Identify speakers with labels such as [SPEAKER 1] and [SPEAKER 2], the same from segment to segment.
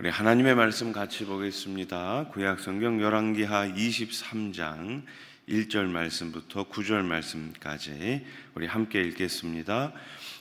[SPEAKER 1] 우리 하나님의 말씀 같이 보겠습니다. 구약성경 열왕기하 23장 1절 말씀부터 9절 말씀까지 우리 함께 읽겠습니다.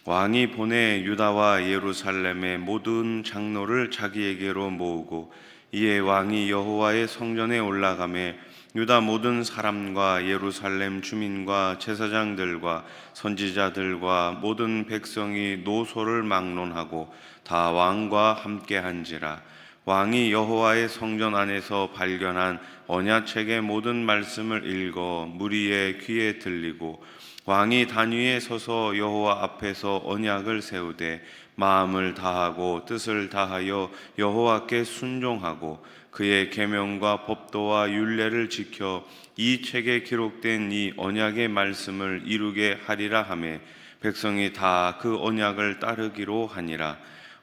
[SPEAKER 1] 왕이 보내 유다와 예루살렘의 모든 장로를 자기에게로 모으고 이에 왕이 여호와의 성전에 올라가매 유다 모든 사람과 예루살렘 주민과 제사장들과 선지자들과 모든 백성이 노소를 막론하고 다 왕과 함께한지라. 왕이 여호와의 성전 안에서 발견한 언약책의 모든 말씀을 읽어 무리의 귀에 들리고 왕이 단위에 서서 여호와 앞에서 언약을 세우되 마음을 다하고 뜻을 다하여 여호와께 순종하고 그의 계명과 법도와 율례를 지켜 이 책에 기록된 이 언약의 말씀을 이루게 하리라 하매 백성이 다 그 언약을 따르기로 하니라.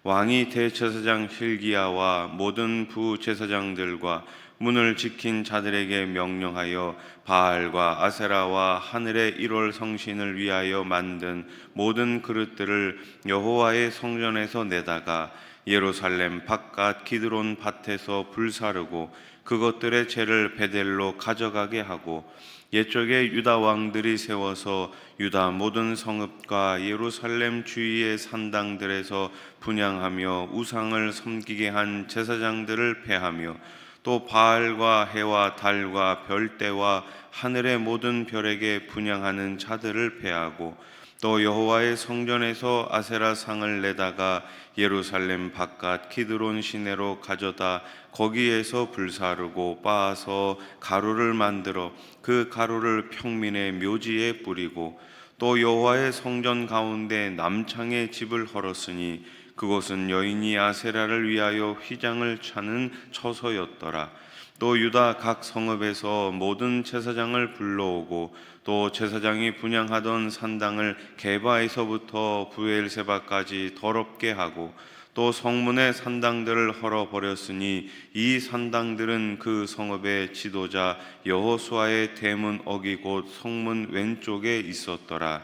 [SPEAKER 1] 왕이 대제사장 hil기야와 모든 부제사장들과 문을 지킨 자들에게 명령하여 바알과 아세라와 하늘의 1월 성신을 위하여 만든 모든 그릇들을 여호와의 성전에서 내다가 예루살렘 바깥 기드론 밭에서 불사르고 그것들의 재를 베델로 가져가게 하고 옛적에 유다 왕들이 세워서 유다 모든 성읍과 예루살렘 주위의 산당들에서 분향하며 우상을 섬기게 한 제사장들을 패하며 또 바알과 해와 달과 별대와 하늘의 모든 별에게 분향하는 자들을 패하고 또 여호와의 성전에서 아세라 상을 내다가 예루살렘 바깥 기드론 시내로 가져다 거기에서 불사르고 빻아서 가루를 만들어 그 가루를 평민의 묘지에 뿌리고 또 여호와의 성전 가운데 남창의 집을 헐었으니 그곳은 여인이 아세라를 위하여 휘장을 차는 처소였더라. 또 유다 각 성읍에서 모든 제사장을 불러오고 또 제사장이 분향하던 산당을 게바에서부터 부엘세바까지 더럽게 하고 또 성문의 산당들을 헐어버렸으니 이 산당들은 그 성읍의 지도자 여호수아의 대문 어기 곧 성문 왼쪽에 있었더라.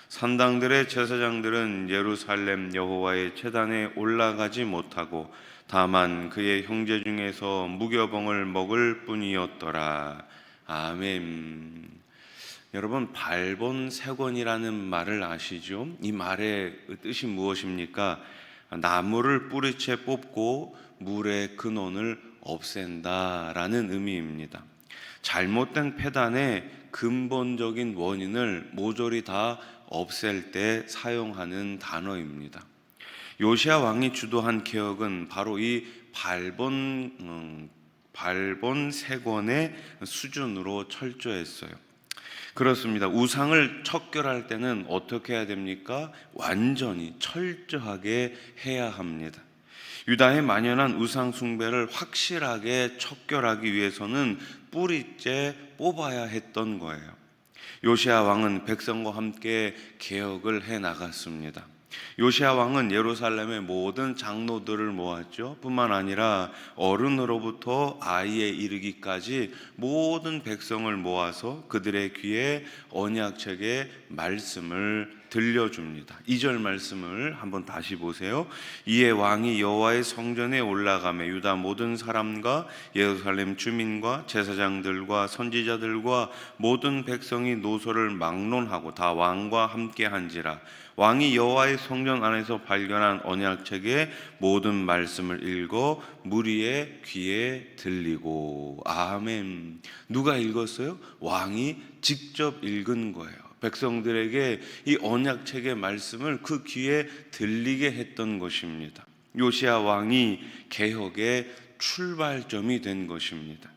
[SPEAKER 1] 산당들의 제사장들은 예루살렘 여호와의 제단에 올라가지 못하고 다만 그의 형제 중에서 무교봉을 먹을 뿐이었더라. 아멘. 여러분, 발본색원이라는 말을 아시죠? 이 말의 뜻이 무엇입니까? 나무를 뿌리채 뽑고 물의 근원을 없앤다라는 의미입니다. 잘못된 폐단의 근본적인 원인을 모조리 다 없앨 때 사용하는 단어입니다. 요시야 왕이 주도한 개혁은 바로 이 발본색원의 수준으로 철저했어요. 그렇습니다. 우상을 척결할 때는 어떻게 해야 됩니까? 완전히 철저하게 해야 합니다. 유다에 만연한 우상 숭배를 확실하게 척결하기 위해서는 뿌리째 뽑아야 했던 거예요. 요시야 왕은 백성과 함께 개혁을 해 나갔습니다. 요시야 왕은 예루살렘의 모든 장로들을 모았죠. 뿐만 아니라 어른으로부터 아이에 이르기까지 모든 백성을 모아서 그들의 귀에 언약책의 말씀을 들려줍니다. 2절 말씀을 한번 다시 보세요. 이에 왕이 여호와의 성전에 올라가매 유다 모든 사람과 예루살렘 주민과 제사장들과 선지자들과 모든 백성이 노소를 막론하고 다 왕과 함께한지라. 왕이 여호와의 성전 안에서 발견한 언약책의 모든 말씀을 읽어 무리의 귀에 들리고. 아멘. 누가 읽었어요? 왕이 직접 읽은 거예요. 백성들에게 이 언약책의 말씀을 그 귀에 들리게 했던 것입니다. 요시야 왕이 개혁의 출발점이 된 것입니다.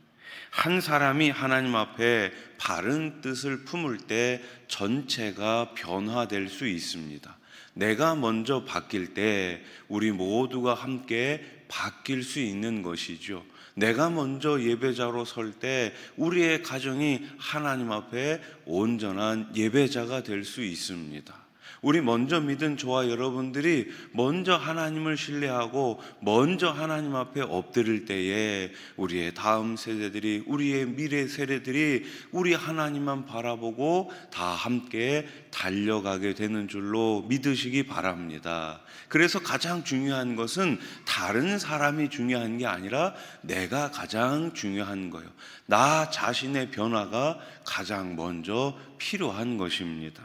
[SPEAKER 1] 한 사람이 하나님 앞에 바른 뜻을 품을 때 전체가 변화될 수 있습니다. 내가 먼저 바뀔 때 우리 모두가 함께 바뀔 수 있는 것이죠. 내가 먼저 예배자로 설 때 우리의 가정이 하나님 앞에 온전한 예배자가 될 수 있습니다. 우리 먼저 믿은 저와 여러분들이 먼저 하나님을 신뢰하고 먼저 하나님 앞에 엎드릴 때에 우리의 다음 세대들이, 우리의 미래 세대들이 우리 하나님만 바라보고 다 함께 달려가게 되는 줄로 믿으시기 바랍니다. 그래서 가장 중요한 것은 다른 사람이 중요한 게 아니라 내가 가장 중요한 거예요. 나 자신의 변화가 가장 먼저 필요한 것입니다.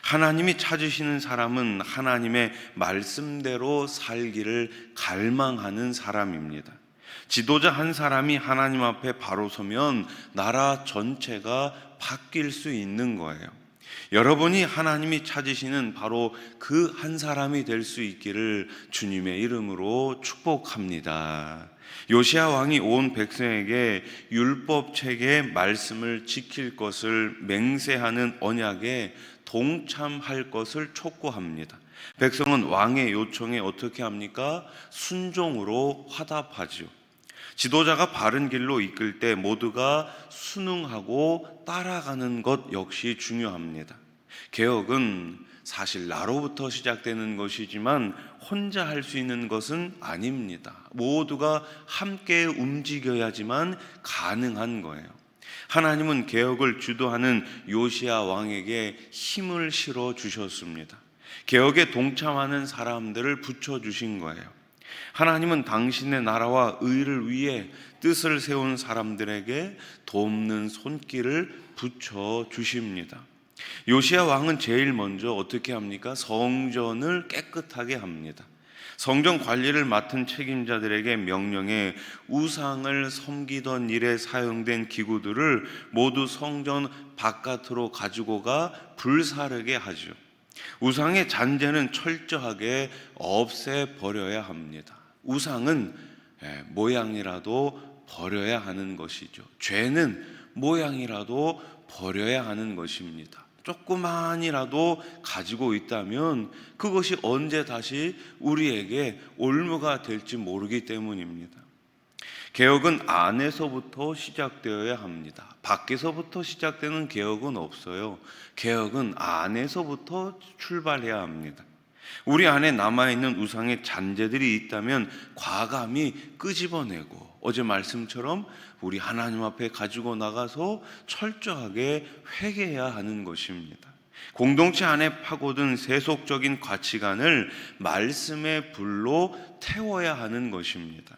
[SPEAKER 1] 하나님이 찾으시는 사람은 하나님의 말씀대로 살기를 갈망하는 사람입니다. 지도자 한 사람이 하나님 앞에 바로 서면 나라 전체가 바뀔 수 있는 거예요. 여러분이 하나님이 찾으시는 바로 그 한 사람이 될 수 있기를 주님의 이름으로 축복합니다. 요시야 왕이 온 백성에게 율법책의 말씀을 지킬 것을 맹세하는 언약에 동참할 것을 촉구합니다. 백성은 왕의 요청에 어떻게 합니까? 순종으로 화답하죠. 지도자가 바른 길로 이끌 때 모두가 순응하고 따라가는 것 역시 중요합니다. 개혁은 사실 나로부터 시작되는 것이지만 혼자 할 수 있는 것은 아닙니다. 모두가 함께 움직여야지만 가능한 거예요. 하나님은 개혁을 주도하는 요시야 왕에게 힘을 실어 주셨습니다. 개혁에 동참하는 사람들을 붙여주신 거예요. 하나님은 당신의 나라와 의를 위해 뜻을 세운 사람들에게 돕는 손길을 붙여주십니다. 요시야 왕은 제일 먼저 어떻게 합니까? 성전을 깨끗하게 합니다. 성전 관리를 맡은 책임자들에게 명령해 우상을 섬기던 일에 사용된 기구들을 모두 성전 바깥으로 가지고 가 불사르게 하죠. 우상의 잔재는 철저하게 없애버려야 합니다. 우상은 모양이라도 버려야 하는 것이죠. 죄는 모양이라도 버려야 하는 것입니다. 조그만이라도 가지고 있다면 그것이 언제 다시 우리에게 올무가 될지 모르기 때문입니다. 개혁은 안에서부터 시작되어야 합니다. 밖에서부터 시작되는 개혁은 없어요. 개혁은 안에서부터 출발해야 합니다. 우리 안에 남아있는 우상의 잔재들이 있다면 과감히 끄집어내고 어제 말씀처럼 우리 하나님 앞에 가지고 나가서 철저하게 회개해야 하는 것입니다. 공동체 안에 파고든 세속적인 가치관을 말씀의 불로 태워야 하는 것입니다.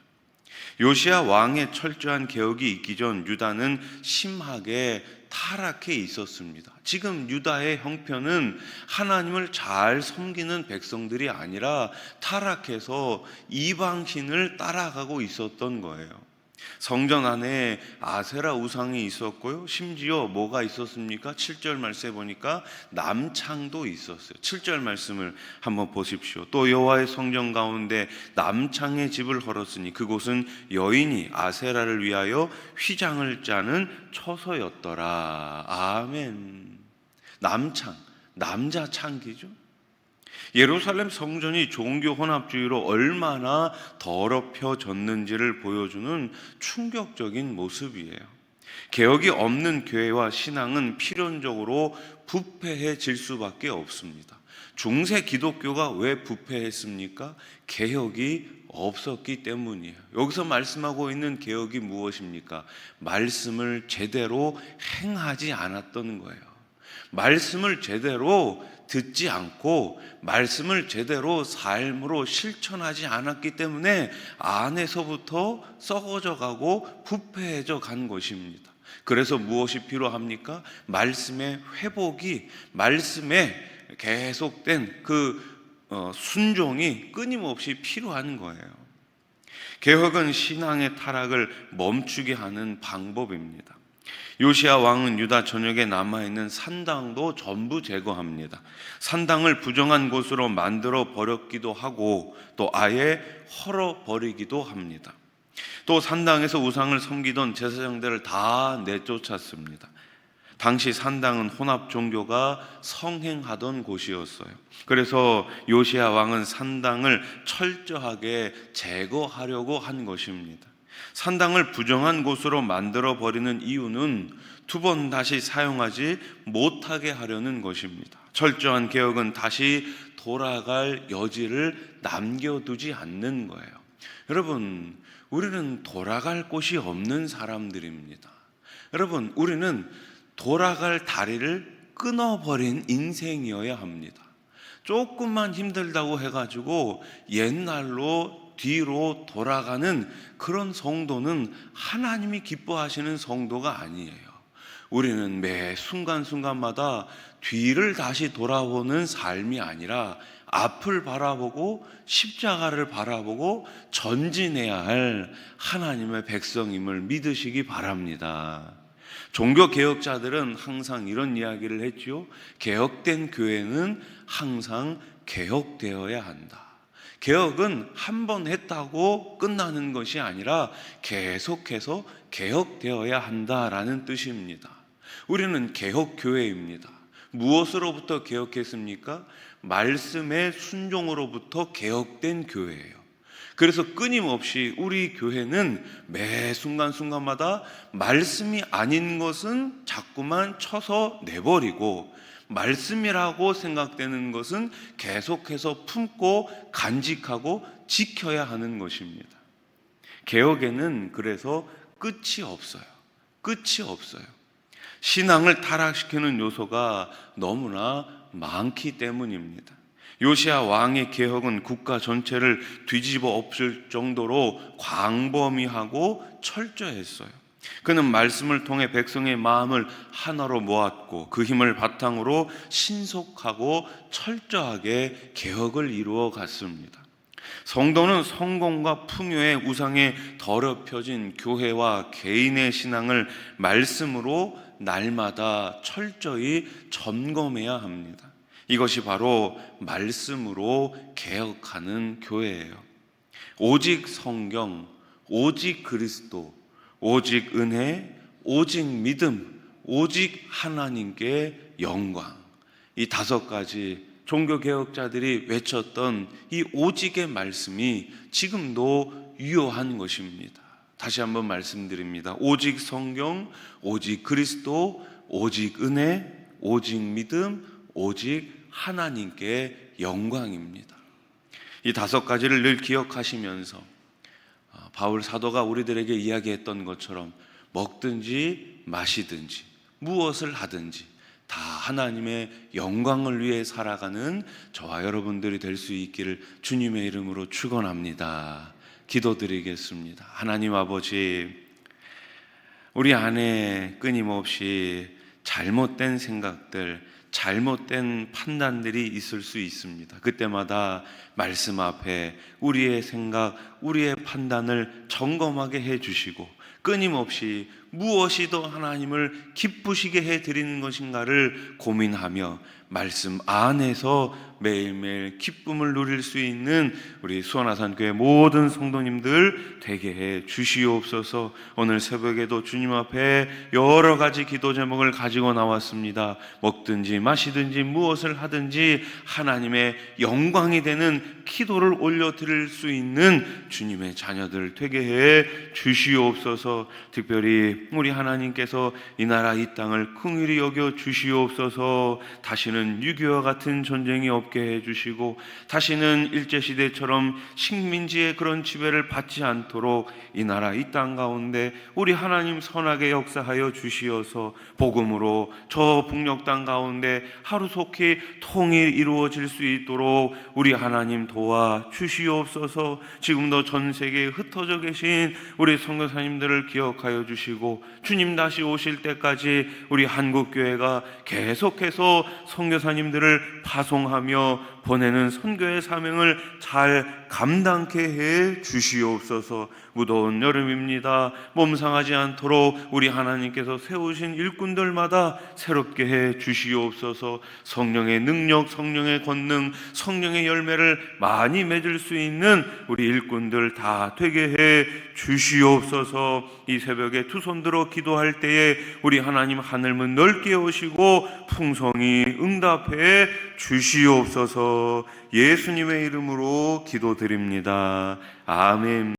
[SPEAKER 1] 요시야 왕의 철저한 개혁이 있기 전 유다는 심하게 타락해 있었습니다. 지금 유다의 형편은 하나님을 잘 섬기는 백성들이 아니라 타락해서 이방신을 따라가고 있었던 거예요. 성전 안에 아세라 우상이 있었고요. 심지어 뭐가 있었습니까? 7절 말씀에 보니까 남창도 있었어요. 7절 말씀을 한번 보십시오. 또 여호와의 성전 가운데 남창의 집을 헐었으니 그곳은 여인이 아세라를 위하여 휘장을 짜는 처소였더라. 아멘. 남창, 남자 창기죠. 예루살렘 성전이 종교 혼합주의로 얼마나 더럽혀졌는지를 보여주는 충격적인 모습이에요. 개혁이 없는 교회와 신앙은 필연적으로 부패해질 수밖에 없습니다. 중세 기독교가 왜 부패했습니까? 개혁이 없었기 때문이에요. 여기서 말씀하고 있는 개혁이 무엇입니까? 말씀을 제대로 행하지 않았던 거예요. 말씀을 제대로 듣지 않고 말씀을 제대로 삶으로 실천하지 않았기 때문에 안에서부터 썩어져 가고 부패해져 간 것입니다. 그래서 무엇이 필요합니까? 말씀의 회복이, 말씀에 계속된 순종이 끊임없이 필요한 거예요. 개혁은 신앙의 타락을 멈추게 하는 방법입니다. 요시야 왕은 유다 전역에 남아있는 산당도 전부 제거합니다. 산당을 부정한 곳으로 만들어 버렸기도 하고 또 아예 헐어버리기도 합니다. 또 산당에서 우상을 섬기던 제사장들을 다 내쫓았습니다. 당시 산당은 혼합 종교가 성행하던 곳이었어요. 그래서 요시야 왕은 산당을 철저하게 제거하려고 한 것입니다. 산당을 부정한 곳으로 만들어 버리는 이유는 두 번 다시 사용하지 못하게 하려는 것입니다. 철저한 개혁은 다시 돌아갈 여지를 남겨두지 않는 거예요. 여러분, 우리는 돌아갈 곳이 없는 사람들입니다. 여러분, 우리는 돌아갈 다리를 끊어버린 인생이어야 합니다. 조금만 힘들다고 해가지고 옛날로 뒤로 돌아가는 그런 성도는 하나님이 기뻐하시는 성도가 아니에요. 우리는 매 순간순간마다 뒤를 다시 돌아보는 삶이 아니라 앞을 바라보고 십자가를 바라보고 전진해야 할 하나님의 백성임을 믿으시기 바랍니다. 종교개혁자들은 항상 이런 이야기를 했죠. 개혁된 교회는 항상 개혁되어야 한다. 개혁은 한 번 했다고 끝나는 것이 아니라 계속해서 개혁되어야 한다라는 뜻입니다. 우리는 개혁교회입니다. 무엇으로부터 개혁했습니까? 말씀의 순종으로부터 개혁된 교회예요. 그래서 끊임없이 우리 교회는 매 순간순간마다 말씀이 아닌 것은 자꾸만 쳐서 내버리고 말씀이라고 생각되는 것은 계속해서 품고 간직하고 지켜야 하는 것입니다. 개혁에는 그래서 끝이 없어요. 끝이 없어요. 신앙을 타락시키는 요소가 너무나 많기 때문입니다. 요시야 왕의 개혁은 국가 전체를 뒤집어 엎을 정도로 광범위하고 철저했어요. 그는 말씀을 통해 백성의 마음을 하나로 모았고 그 힘을 바탕으로 신속하고 철저하게 개혁을 이루어 갔습니다. 성도는 성공과 풍요의 우상에 더럽혀진 교회와 개인의 신앙을 말씀으로 날마다 철저히 점검해야 합니다. 이것이 바로 말씀으로 개혁하는 교회예요. 오직 성경, 오직 그리스도, 오직 은혜, 오직 믿음, 오직 하나님께 영광. 이 5가지 종교개혁자들이 외쳤던 이 오직의 말씀이 지금도 유효한 것입니다. 다시 한번 말씀드립니다. 오직 성경, 오직 그리스도, 오직 은혜, 오직 믿음, 오직 하나님께 영광입니다. 이 5가지를 늘 기억하시면서 바울 사도가 우리들에게 이야기했던 것처럼 먹든지 마시든지 무엇을 하든지 다 하나님의 영광을 위해 살아가는 저와 여러분들이 될 수 있기를 주님의 이름으로 축원합니다. 기도드리겠습니다. 하나님 아버지, 우리 안에 끊임없이 잘못된 생각들, 잘못된 판단들이 있을 수 있습니다. 그때마다 말씀 앞에 우리의 생각, 우리의 판단을 점검하게 해주시고 끊임없이 무엇이 더 하나님을 기쁘시게 해드리는 것인가를 고민하며 말씀 안에서 매일매일 기쁨을 누릴 수 있는 우리 수원아산교회 모든 성도님들 되게 해 주시옵소서. 오늘 새벽에도 주님 앞에 여러 가지 기도 제목을 가지고 나왔습니다. 먹든지 마시든지 무엇을 하든지 하나님의 영광이 되는 기도를 올려드릴 수 있는 주님의 자녀들 되게 해 주시옵소서. 특별히 우리 하나님께서 이 나라 이 땅을 긍휼히 여겨 주시옵소서. 다시는 유교와 같은 전쟁이 없게 해주시고 다시는 일제시대처럼 식민지의 그런 지배를 받지 않도록 이 나라 이 땅 가운데 우리 하나님 선하게 역사하여 주시어서 복음으로 저 북녘 땅 가운데 하루속히 통일 이루어질 수 있도록 우리 하나님 도와 주시옵소서. 지금도 전 세계에 흩어져 계신 우리 선교사님들을 기억하여 주시고 주님 다시 오실 때까지 우리 한국교회가 계속해서 선교사님들을 파송하며 보내는 선교의 사명을 잘 감당케 해 주시옵소서. 무더운 여름입니다. 몸 상하지 않도록 우리 하나님께서 세우신 일꾼들마다 새롭게 해 주시옵소서. 성령의 능력, 성령의 권능, 성령의 열매를 많이 맺을 수 있는 우리 일꾼들 다 되게 해 주시옵소서. 이 새벽에 두 손 들어 기도할 때에 우리 하나님 하늘문 넓게 여시고 풍성히 응답해 주시옵소서. 예수님의 이름으로 기도드립니다. 아멘.